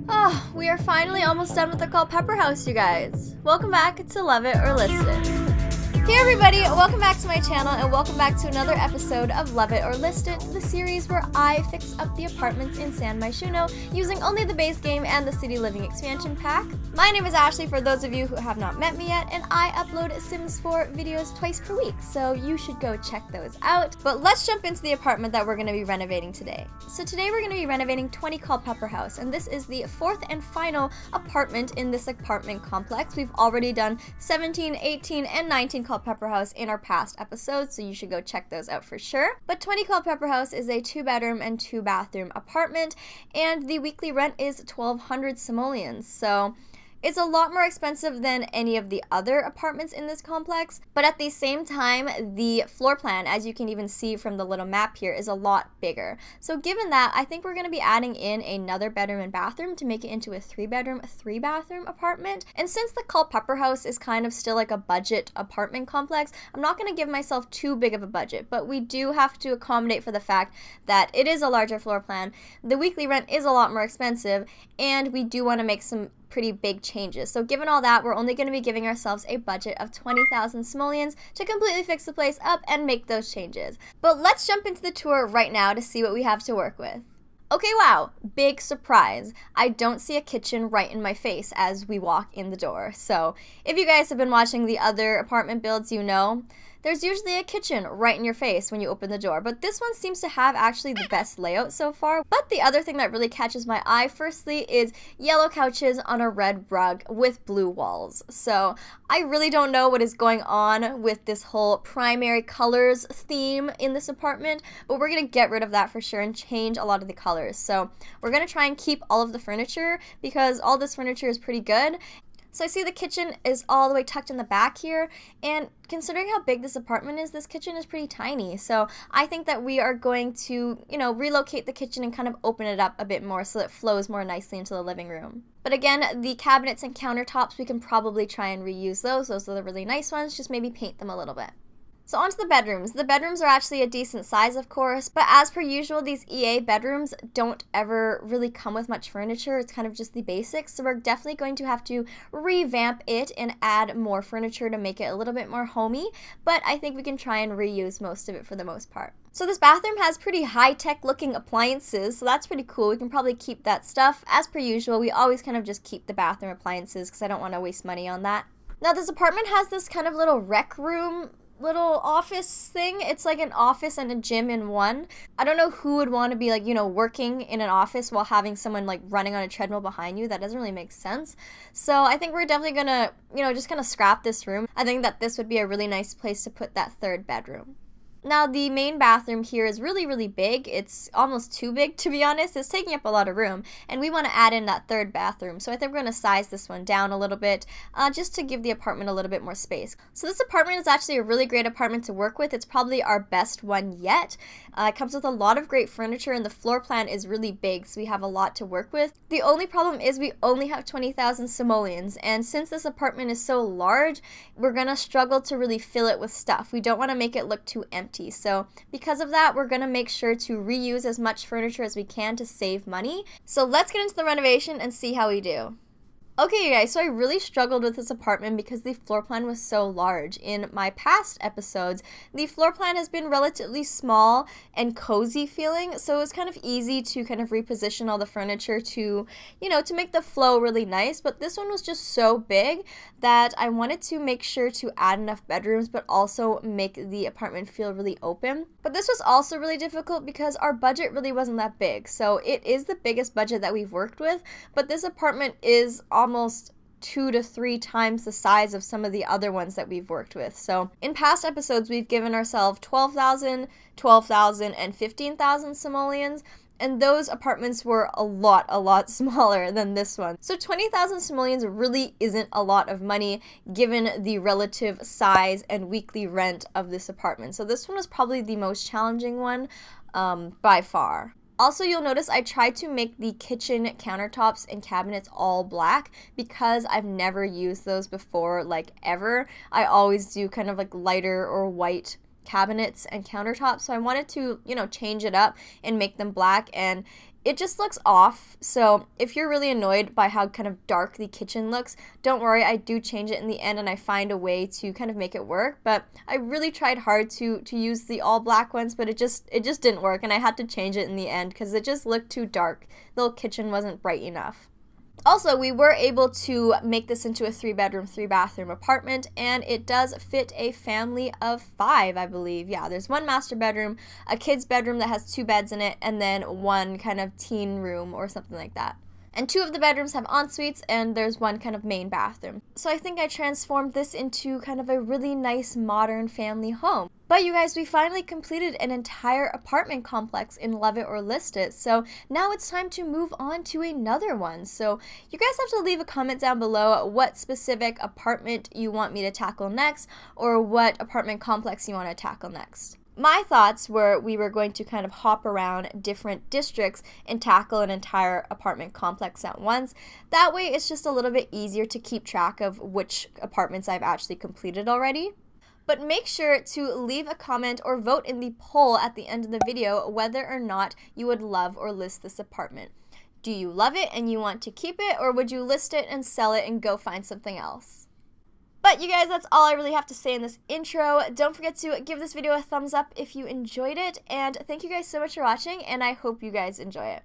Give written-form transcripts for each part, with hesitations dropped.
Oh, we are finally almost done with the Culpepper house, you guys. Welcome back to Love It or List It. Hey everybody, welcome back to my channel and welcome back to another episode of Love It or List It, the series where I fix up the apartments in San Myshuno using only the base game and the City Living expansion pack. My name is Ashley for those of you who have not met me yet, and I upload Sims 4 videos twice per week, so you should go check those out. But let's jump into the apartment that we're going to be renovating today. So today we're going to be renovating 20 Culpepper House, and this is the fourth and final apartment in this apartment complex. We've already done 17, 18, and 19 Culpepper House in our past episodes, so you should go check those out for sure. But 20 Culpepper House is a 2-bedroom and 2-bathroom apartment, and the weekly rent is 1,200 simoleons, so it's a lot more expensive than any of the other apartments in this complex, but at the same time, the floor plan, as you can even see from the little map here, is a lot bigger. So given that, I think we're going to be adding in another bedroom and bathroom to make it into a 3-bedroom, 3-bathroom apartment. And since the Culpepper house is kind of still like a budget apartment complex, I'm not going to give myself too big of a budget, but we do have to accommodate for the fact that it is a larger floor plan, the weekly rent is a lot more expensive, and we do want to make some pretty big changes. So given all that, we're only going to be giving ourselves a budget of 20,000 simoleons to completely fix the place up and make those changes. But let's jump into the tour right now to see what we have to work with. Okay, wow, big surprise. I don't see a kitchen right in my face as we walk in the door. So if you guys have been watching the other apartment builds, you know there's usually a kitchen right in your face when you open the door, but this one seems to have actually the best layout so far. But the other thing that really catches my eye, firstly, is yellow couches on a red rug with blue walls. So I really don't know what is going on with this whole primary colors theme in this apartment, but we're gonna get rid of that for sure and change a lot of the colors. So we're gonna try and keep all of the furniture because all this furniture is pretty good. So I see the kitchen is all the way tucked in the back here, and considering how big this apartment is, this kitchen is pretty tiny. So I think that we are going to, relocate the kitchen and kind of open it up a bit more so that it flows more nicely into the living room. But again, the cabinets and countertops, we can probably try and reuse those. Those are the really nice ones, just maybe paint them a little bit. So onto the bedrooms. The bedrooms are actually a decent size, of course, but as per usual, these EA bedrooms don't ever really come with much furniture. It's kind of just the basics, so we're definitely going to have to revamp it and add more furniture to make it a little bit more homey, but I think we can try and reuse most of it for the most part. So this bathroom has pretty high-tech looking appliances, so that's pretty cool. We can probably keep that stuff. As per usual, we always kind of just keep the bathroom appliances because I don't want to waste money on that. Now this apartment has this kind of little rec room little office thing. It's like an office and a gym in one. I don't know who would want to be working in an office while having someone running on a treadmill behind you. That doesn't really make sense. So I think we're definitely gonna, just kind of scrap this room. I think that this would be a really nice place to put that 3rd bedroom. Now, the main bathroom here is really, really big. It's almost too big, to be honest. It's taking up a lot of room, and we want to add in that 3rd bathroom. So I think we're going to size this one down a little bit just to give the apartment a little bit more space. So this apartment is actually a really great apartment to work with. It's probably our best one yet. It comes with a lot of great furniture, and the floor plan is really big, so we have a lot to work with. The only problem is we only have 20,000 simoleons, and since this apartment is so large, we're going to struggle to really fill it with stuff. We don't want to make it look too empty. So because of that, we're going to make sure to reuse as much furniture as we can to save money. So let's get into the renovation and see how we do. Okay, you guys, so I really struggled with this apartment because the floor plan was so large. In my past episodes, the floor plan has been relatively small and cozy feeling, so it was kind of easy to kind of reposition all the furniture to, to make the flow really nice, but this one was just so big that I wanted to make sure to add enough bedrooms, but also make the apartment feel really open. But this was also really difficult because our budget really wasn't that big, so it is the biggest budget that we've worked with, but this apartment is almost 2 to 3 times the size of some of the other ones that we've worked with. So in past episodes, we've given ourselves 12,000, 12,000, and 15,000 simoleons, and those apartments were a lot smaller than this one. So 20,000 simoleons really isn't a lot of money given the relative size and weekly rent of this apartment. So this one was probably the most challenging one by far. Also, you'll notice I tried to make the kitchen countertops and cabinets all black because I've never used those before, ever. I always do kind of lighter or white cabinets and countertops, so I wanted to, change it up and make them black, and it just looks off. So if you're really annoyed by how kind of dark the kitchen looks, don't worry, I do change it in the end and I find a way to kind of make it work. But I really tried hard to use the all black ones, but it just didn't work, and I had to change it in the end because it just looked too dark. The little kitchen wasn't bright enough. Also, we were able to make this into a 3-bedroom, 3-bathroom apartment, and it does fit a family of 5, I believe. Yeah, there's 1 master bedroom, a kid's bedroom that has 2 beds in it, and then 1 kind of teen room or something like that. And 2 of the bedrooms have en-suites, and there's 1 kind of main bathroom. So I think I transformed this into kind of a really nice modern family home. But you guys, we finally completed an entire apartment complex in Love It or List It. So now it's time to move on to another one. So you guys have to leave a comment down below what specific apartment you want me to tackle next, or what apartment complex you want to tackle next. My thoughts were we were going to kind of hop around different districts and tackle an entire apartment complex at once. That way it's just a little bit easier to keep track of which apartments I've actually completed already. But make sure to leave a comment or vote in the poll at the end of the video whether or not you would love or list this apartment. Do you love it and you want to keep it, or would you list it and sell it and go find something else? But you guys, that's all I really have to say in this intro. Don't forget to give this video a thumbs up if you enjoyed it, and thank you guys so much for watching, and I hope you guys enjoy it.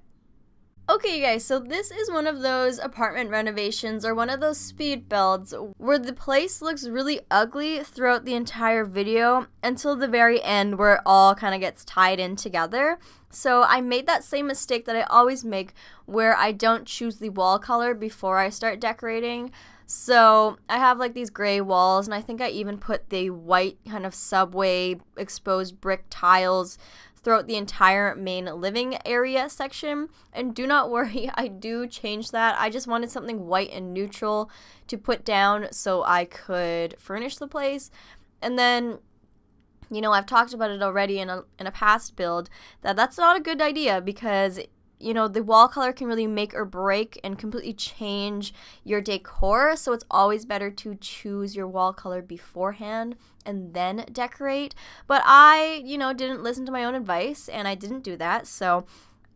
Okay, you guys, so this is one of those apartment renovations or one of those speed builds where the place looks really ugly throughout the entire video until the very end where it all kind of gets tied in together. So I made that same mistake that I always make where I don't choose the wall color before I start decorating. So I have like these gray walls, and I think I even put the white kind of subway exposed brick tiles throughout the entire main living area section. And do not worry, I do change that. I just wanted something white and neutral to put down so I could furnish the place. And then, you know, I've talked about it already in a past build that that's not a good idea, because you know, the wall color can really make or break and completely change your decor, so it's always better to choose your wall color beforehand and then decorate. But I, you know, didn't listen to my own advice, and I didn't do that, so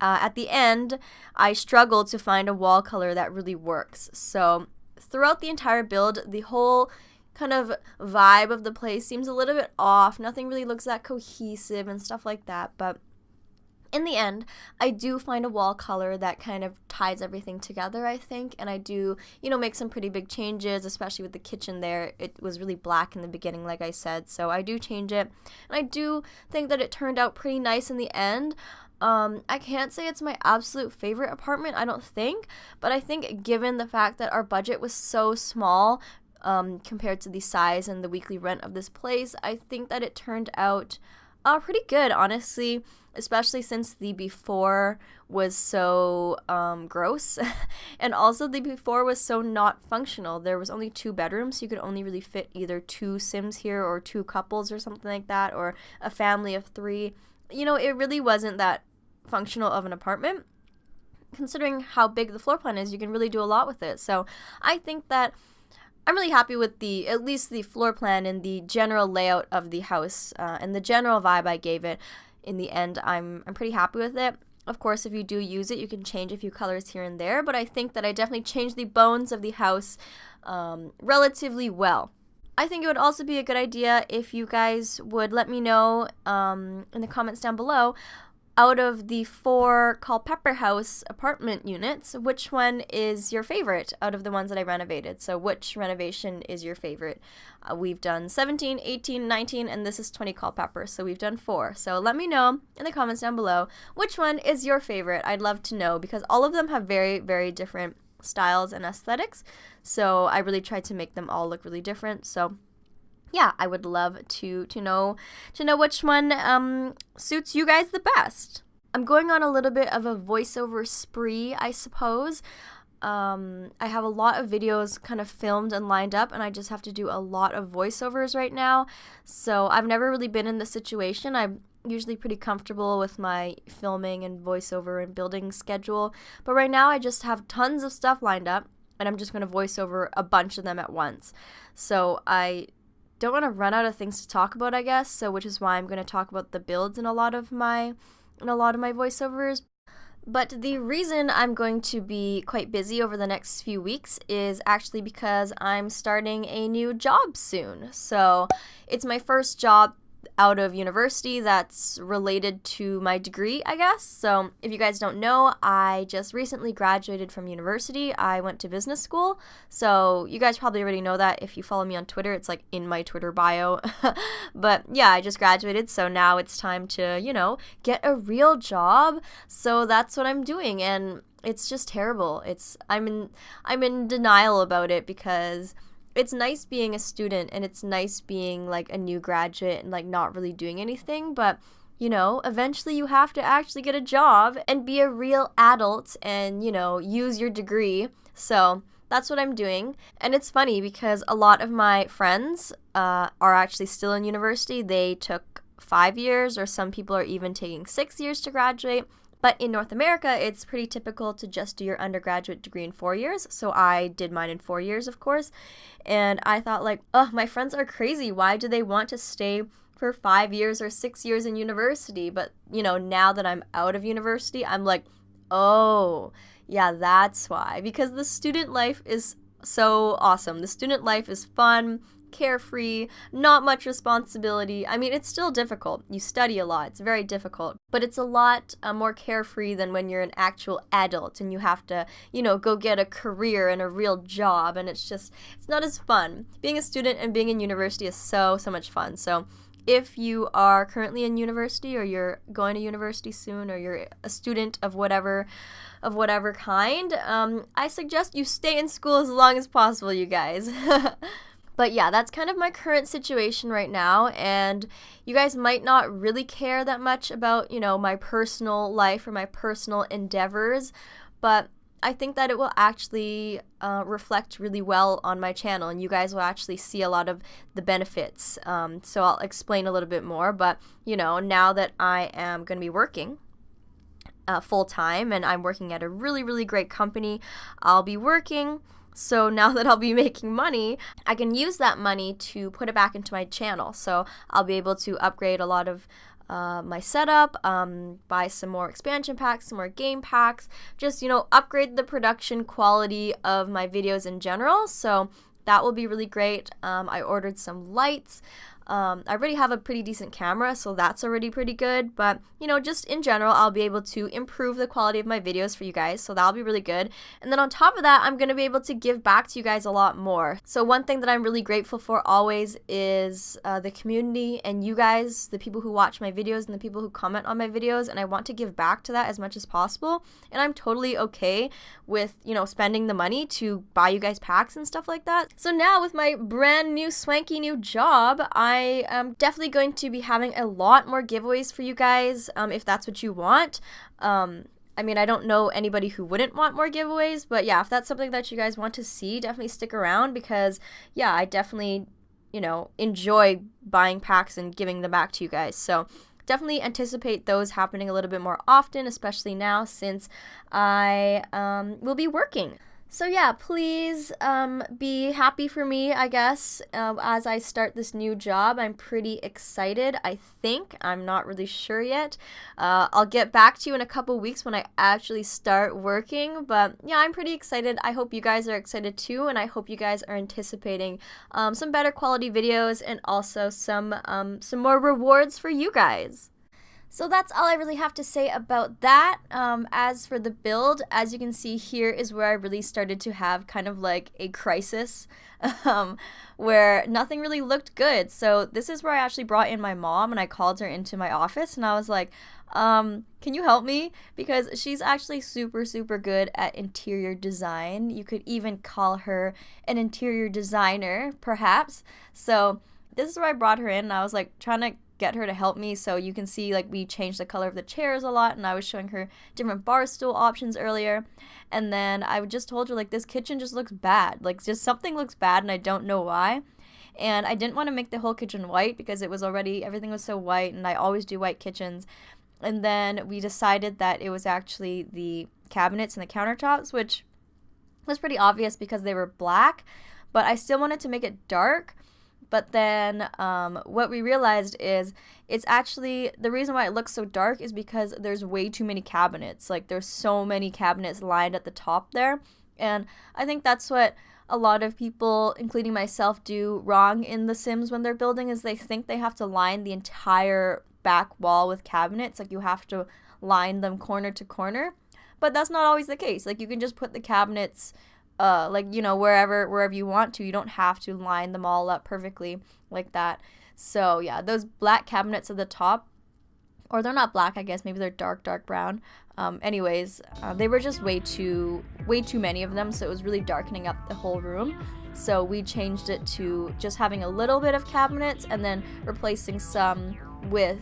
at the end, I struggled to find a wall color that really works. So throughout the entire build, the whole kind of vibe of the place seems a little bit off. Nothing really looks that cohesive and stuff like that, but in the end, I do find a wall color that kind of ties everything together, I think, and I do, you know, make some pretty big changes, especially with the kitchen there. It was really black in the beginning, like I said, so I do change it, and I do think that it turned out pretty nice in the end. I can't say it's my absolute favorite apartment, I don't think, but I think given the fact that our budget was so small compared to the size and the weekly rent of this place, I think that it turned out pretty good, honestly, especially since the before was so gross, and also the before was so not functional. There was only 2 bedrooms, so you could only really fit either 2 Sims here or 2 couples or something like that, or a family of 3. You know, it really wasn't that functional of an apartment. Considering how big the floor plan is, you can really do a lot with it. So I think that I'm really happy with at least the floor plan and the general layout of the house and the general vibe I gave it. In the end, I'm pretty happy with it. Of course, if you do use it, you can change a few colors here and there, but I think that I definitely changed the bones of the house relatively well. I think it would also be a good idea if you guys would let me know in the comments down below, out of the 4 Culpepper house apartment units, which one is your favorite out of the ones that I renovated? So which renovation is your favorite? We've done 17, 18, 19, and this is 20 Culpepper, so we've done 4. So let me know in the comments down below which one is your favorite. I'd love to know, because all of them have very, very different styles and aesthetics, so I really tried to make them all look really different. So yeah, I would love to know which one suits you guys the best. I'm going on a little bit of a voiceover spree, I suppose. I have a lot of videos kind of filmed and lined up, and I just have to do a lot of voiceovers right now. So I've never really been in this situation. I'm usually pretty comfortable with my filming and voiceover and building schedule, but right now I just have tons of stuff lined up, and I'm just going to voice over a bunch of them at once. So I don't want to run out of things to talk about, I guess, so which is why I'm going to talk about the builds in a lot of my voiceovers. But the reason I'm going to be quite busy over the next few weeks is actually because I'm starting a new job soon. So it's my first job out of university that's related to my degree, I guess. So if you guys don't know, I just recently graduated from university. I went to business school. So you guys probably already know that. If you follow me on Twitter, it's like in my Twitter bio. But yeah, I just graduated. So now it's time to, get a real job. So that's what I'm doing. And it's just terrible. I'm in denial about it because it's nice being a student and it's nice being like a new graduate and like not really doing anything, but eventually you have to actually get a job and be a real adult and, use your degree. So that's what I'm doing. And it's funny because a lot of my friends are actually still in university. They took 5 years, or some people are even taking 6 years to graduate. But in North America, it's pretty typical to just do your undergraduate degree in 4 years. So I did mine in 4 years, of course. And I thought my friends are crazy. Why do they want to stay for 5 years or 6 years in university? But, now that I'm out of university, I'm like, oh, yeah, that's why. Because the student life is so awesome. The student life is fun, carefree, not much responsibility. I mean, it's still difficult. You study a lot. It's very difficult. But it's a lot more carefree than when you're an actual adult and you have to, go get a career and a real job. And it's not as fun. Being a student and being in university is so much fun. So if you are currently in university, or you're going to university soon, or you're a student of whatever kind, I suggest you stay in school as long as possible, you guys. But yeah, that's kind of my current situation right now, and you guys might not really care that much about, my personal life or my personal endeavors, but I think that it will actually reflect really well on my channel, and you guys will actually see a lot of the benefits. So I'll explain a little bit more, but, now that I am going to be working full-time, and I'm working at a really, really great company, I'll be working. So now that I'll be making money, I can use that money to put it back into my channel. So I'll be able to upgrade a lot of my setup, buy some more expansion packs, some more game packs, just, upgrade the production quality of my videos in general. So that will be really great. I ordered some lights. I already have a pretty decent camera, so that's already pretty good, but, just in general, I'll be able to improve the quality of my videos for you guys, so that'll be really good. And then on top of that, I'm going to be able to give back to you guys a lot more. So one thing that I'm really grateful for always is the community and you guys, the people who watch my videos and the people who comment on my videos, and I want to give back to that as much as possible, and I'm totally okay with, spending the money to buy you guys packs and stuff like that. So now with my brand new swanky new job, I am definitely going to be having a lot more giveaways for you guys, if that's what you want. I mean, I don't know anybody who wouldn't want more giveaways, but yeah, if that's something that you guys want to see, definitely stick around because, yeah, I definitely, enjoy buying packs and giving them back to you guys. So definitely anticipate those happening a little bit more often, especially now since I will be working. So yeah, please be happy for me, I guess, as I start this new job. I'm pretty excited, I think. I'm not really sure yet. I'll get back to you in a couple weeks when I actually start working. But yeah, I'm pretty excited. I hope you guys are excited too, and I hope you guys are anticipating some better quality videos and also some more rewards for you guys. So that's all I really have to say about that. As for the build, as you can see here is where I really started to have kind of like a crisis where nothing really looked good. So this is where I actually brought in my mom and I called her into my office and I was like, can you help me? Because she's actually super, super good at interior design. You could even call her an interior designer, perhaps. So this is where I brought her in and I was like trying to get her to help me. So you can see like we changed the color of the chairs a lot and I was showing her different bar stool options earlier, and then I just told her like this kitchen just looks bad, like just something looks bad and I don't know why. And I didn't want to make the whole kitchen white because it was already, everything was so white and I always do white kitchens. And then we decided that it was actually the cabinets and the countertops, which was pretty obvious because they were black, but I still wanted to make it dark. But then what we realized is it's actually, the reason why it looks so dark is because there's way too many cabinets. Like there's so many cabinets lined at the top there. And I think that's what a lot of people, including myself, do wrong in The Sims when they're building, is they think they have to line the entire back wall with cabinets. Like you have to line them corner to corner. But that's not always the case. Like you can just put the cabinets like, you know, wherever you want to. You don't have to line them all up perfectly like that. So yeah, those black cabinets at the top, or they're not black, I guess maybe they're dark brown. Anyways, they were just way too many of them, so it was really darkening up the whole room. So we changed it to just having a little bit of cabinets and then replacing some with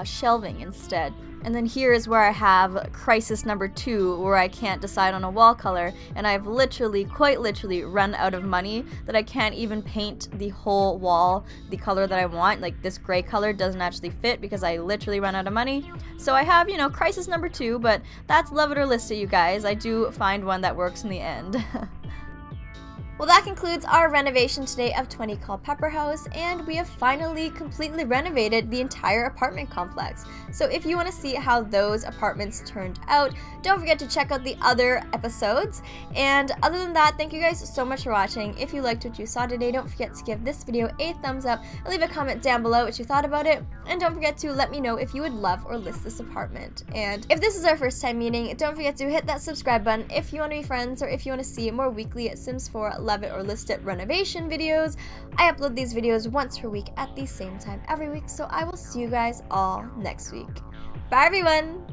shelving instead. And then here is where I have crisis number 2, where I can't decide on a wall color, and I've quite literally run out of money that I can't even paint the whole wall the color that I want. Like this gray color doesn't actually fit because I literally ran out of money. So I have, you know, crisis number 2, but that's love it or list it, you guys. I do find one that works in the end. Well, that concludes our renovation today of 20 Culpepper House, and we have finally completely renovated the entire apartment complex. So if you want to see how those apartments turned out, don't forget to check out the other episodes. And other than that, thank you guys so much for watching. If you liked what you saw today, don't forget to give this video a thumbs up and leave a comment down below what you thought about it. And don't forget to let me know if you would love or list this apartment. And if this is our first time meeting, don't forget to hit that subscribe button if you want to be friends, or if you want to see more weekly Sims 4 Love It or List It renovation videos. I upload these videos once per week at the same time every week, so I will see you guys all next week. Bye everyone!